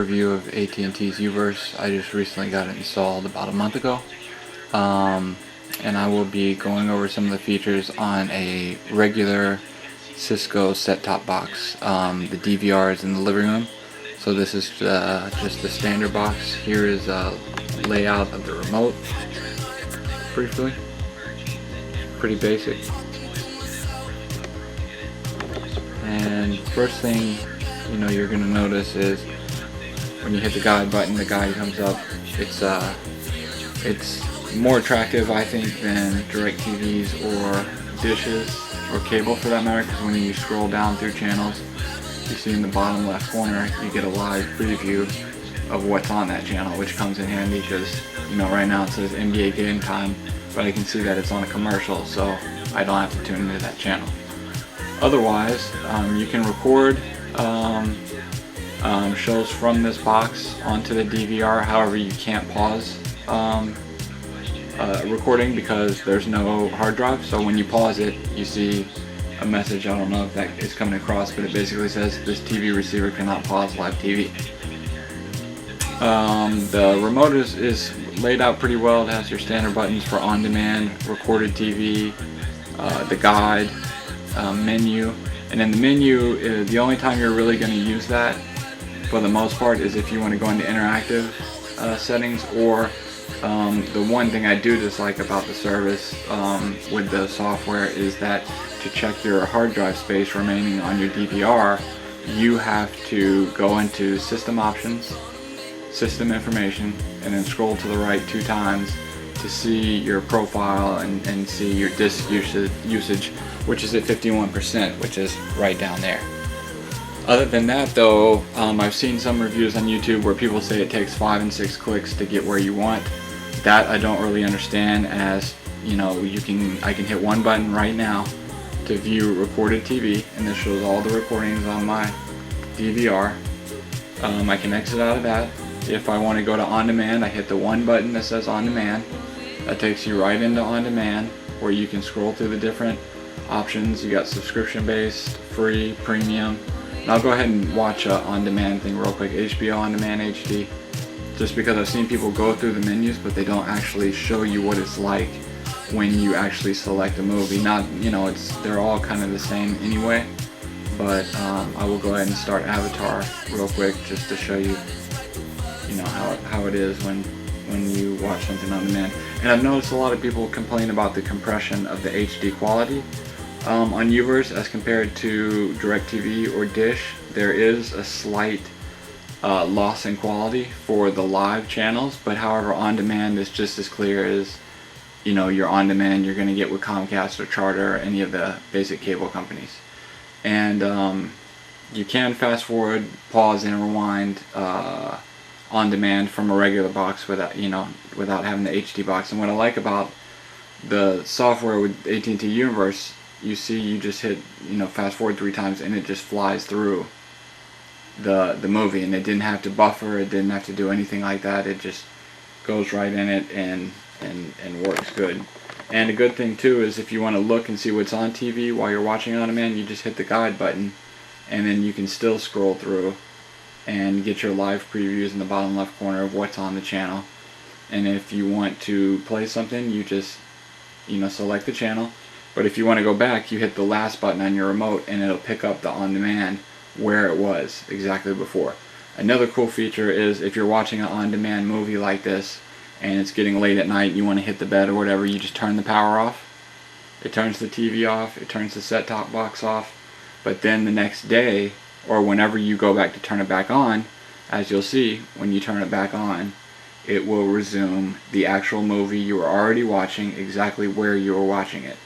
Review of AT&T's U-Verse. I just recently got it installed about a month ago, and I will be going over some of the features on a regular Cisco set-top box. The DVR is in the living room, so this is just the standard box. Here is a layout of the remote, briefly. Pretty basic. And first thing you're going to notice is when you hit the guide button, the guide comes up. It's more attractive, I think, than DirecTV's or dishes or cable for that matter, because when you scroll down through channels, you see in the bottom left corner you get a live preview of what's on that channel, which comes in handy because right now it says NBA game time, but I can see that it's on a commercial, so I don't have to tune into that channel. Otherwise, you can record shows from this box onto the DVR. However, you can't pause recording because there's no hard drive. So when you pause it, you see a message. I don't know if that is coming across, but it basically says this TV receiver cannot pause live TV. The remote is laid out pretty well. It has your standard buttons for on-demand, recorded TV, the guide, menu, and in the menu, the only time you're really going to use that for the most part is if you want to go into interactive settings, or the one thing I do dislike about the service with the software is that to check your hard drive space remaining on your DVR, you have to go into system options, system information, and then scroll to the right 2 times to see your profile and see your disk usage, which is at 51%, which is right down there. Other than that though, I've seen some reviews on YouTube where people say it takes 5 and 6 clicks to get where you want. That I don't really understand, as I can hit one button right now to view recorded TV, and this shows all the recordings on my DVR. I can exit out of that. If I want to go to on demand, I hit the one button that says on demand. That takes you right into on demand, where you can scroll through the different options. You got subscription based, free, premium. And I'll go ahead and watch an on-demand thing real quick, HBO On Demand HD, just because I've seen people go through the menus, but they don't actually show you what it's like when you actually select a movie. Not, they're all kind of the same anyway, but I will go ahead and start Avatar real quick just to show you, how it is when you watch something on demand. And I've noticed a lot of people complain about the compression of the HD quality. On U-Verse as compared to DirecTV or Dish, there is a slight loss in quality for the live channels, but however on demand is just as clear as your on demand you're going to get with Comcast or Charter or any of the basic cable companies. And you can fast forward, pause, and rewind on demand from a regular box without having the HD box. And what I like about the software with AT&T U-Verse, you just hit fast forward 3 times and it just flies through the movie, and it didn't have to buffer, it didn't have to do anything like that. It just goes right in it and works good. And a good thing too is if you want to look and see what's on TV while you're watching on demand, you just hit the guide button, and then you can still scroll through and get your live previews in the bottom left corner of what's on the channel. And if you want to play something, you just select the channel. But if you want to go back, you hit the last button on your remote and it'll pick up the on-demand where it was exactly before. Another cool feature is if you're watching an on-demand movie like this and it's getting late at night and you want to hit the bed or whatever, you just turn the power off. It turns the TV off, it turns the set-top box off, but then the next day, or whenever you go back to turn it back on, as you'll see, when you turn it back on, it will resume the actual movie you were already watching exactly where you were watching it.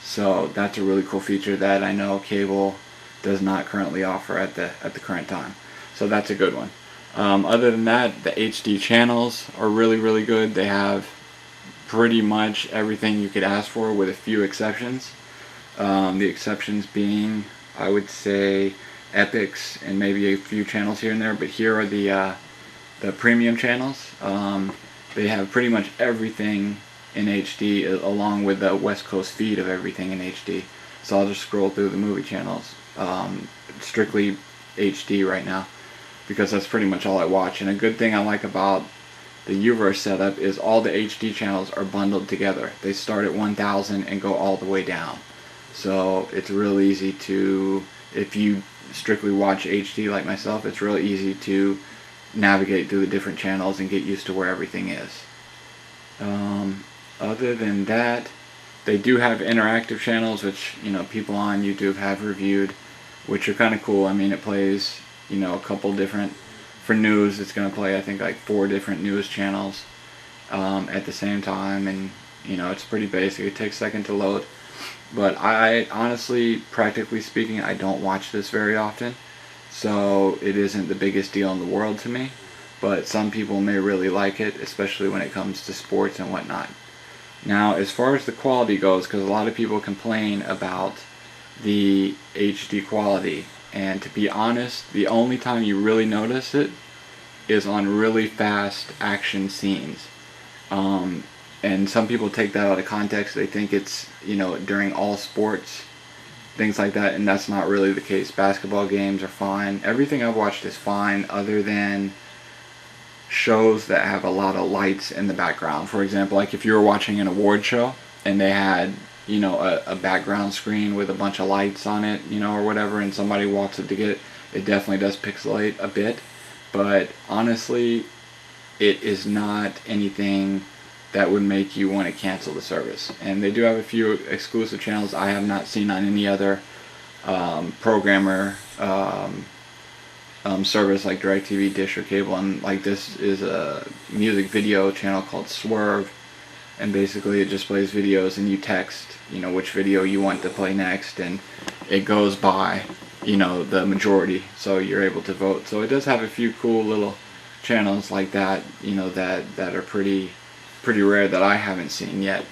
So that's a really cool feature that I know cable does not currently offer at the current time. So that's a good one. Other than that, the HD channels are really good. They have pretty much everything you could ask for, with a few exceptions. The exceptions being, I would say, epics and maybe a few channels here and there. But here are the premium channels. They have pretty much everything in HD, along with the West Coast feed of everything in HD. So I'll just scroll through the movie channels, strictly HD right now. because that's pretty much all I watch. And a good thing I like about the U-Verse setup is all the HD channels are bundled together. They start at 1000 and go all the way down. So it's real easy to, if you strictly watch HD like myself, it's real easy to navigate through the different channels and get used to where everything is. Other than that, they do have interactive channels, which, you know, people on YouTube have reviewed, which are kind of cool. I mean, it plays, you know, a couple different, for news, it's going to play, I think, like 4 different news channels at the same time, and, you know, it's pretty basic. It takes a second to load. But I honestly, practically speaking, I don't watch this very often, so it isn't the biggest deal in the world to me. But some people may really like it, especially when it comes to sports and whatnot. Now, as far as the quality goes, because a lot of people complain about the HD quality, and to be honest, the only time you really notice it is on really fast action scenes. And some people take that out of context. They think it's, you know, during all sports, things like that, and that's not really the case. Basketball games are fine. Everything I've watched is fine, other than shows that have a lot of lights in the background. For example, like if you were watching an award show and they had, you know, a background screen with a bunch of lights on it, you know, or whatever, and somebody walks up to get it, it definitely does pixelate a bit. But honestly, it is not anything that would make you want to cancel the service. And they do have a few exclusive channels I have not seen on any other programmer service like DirecTV, Dish, or cable. And like, this is a music video channel called Swerve, and basically it just plays videos, and you text, you know, which video you want to play next, and it goes by, you know, the majority, so you're able to vote. So it does have a few cool little channels like that, you know, that are pretty rare that I haven't seen yet.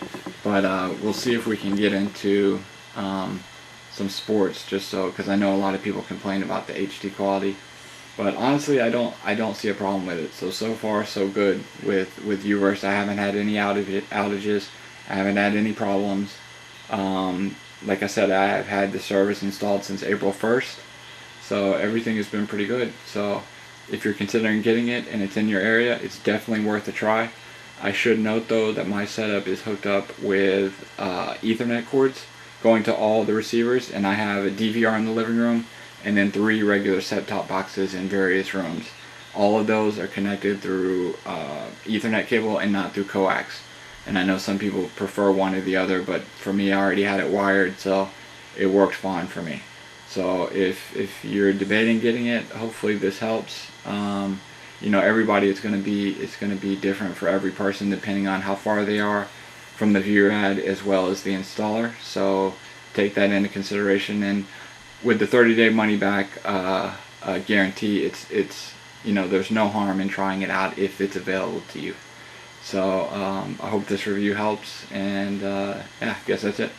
But we'll see if we can get into some sports, just so, because I know a lot of people complain about the HD quality. But honestly, I don't see a problem with it. So far so good with U-Verse. I haven't had any outages. I haven't had any problems. Like I said, I have had the service installed since April 1st. So everything has been pretty good. So if you're considering getting it and it's in your area, it's definitely worth a try. I should note though that my setup is hooked up with Ethernet cords going to all the receivers, and I have a DVR in the living room and then 3 regular set-top boxes in various rooms. All of those are connected through Ethernet cable and not through coax. And I know some people prefer one or the other, but for me, I already had it wired, so it worked fine for me. So if you're debating getting it, hopefully this helps. You know, everybody, it's going to be different for every person depending on how far they are from the viewer ad as well as the installer. So take that into consideration. And with the 30-day money back guarantee, it's you know, there's no harm in trying it out if it's available to you. So I hope this review helps, and yeah, I guess that's it.